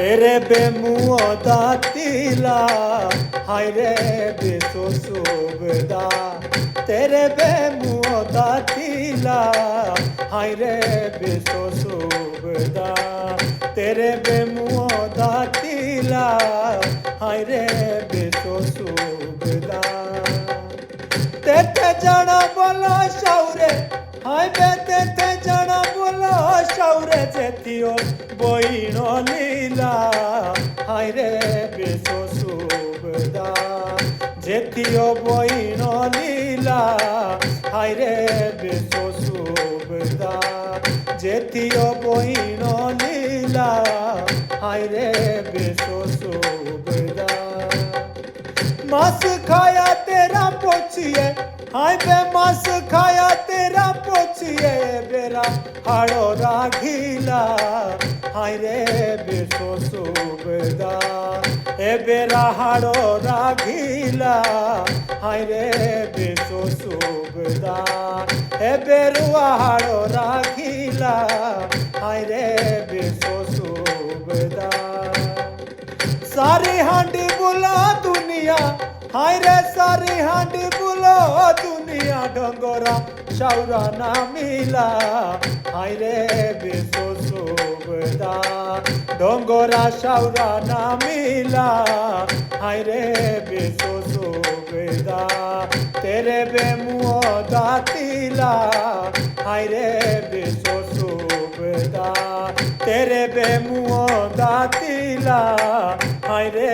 तेरे बेमुओ दातीला हाय रे बेसो सुबदा तेरे बेमुओ दातीला हाय रे बेसो सुबदा तेरे बेमुओ दातीला हाय रे बेसो सुबदा तेते जाना बोलो शौरे हाय बे तेते जाना बोलो शौरे जेतियो বইনো লীলা হায় রে বেসো সুবদা যেতিও বইনো লীলা হায় রে বেসো সুবদা যেতিও বইনো লীলা হায় রে বেসো সুবদা মাছ খায়া তেরা পচিয়ে हाय बे मांस खाया तेरा पोचिए बेरा हाड़ो राघीला हाय रे बेसो सुबदा ए बेरा हाड़ो राघीला हाय रे बेसो सुबदा ए बेरुआ हाड़ो राघीला हाय रे बेसो सुबदा सारी हांडी बुला दुनिया हाय रे सारी हांडी बुलो दुनिया डोंगरा शाउरा ना मिला हाय रे बेसो सुबदा डोंगरा शाउरा ना मिला हाय रे बेसो सुबदा तेरे बेमुओ दातीला हाय रे बेसो सुबदा तेरे बेमुओ दातीला हाय रे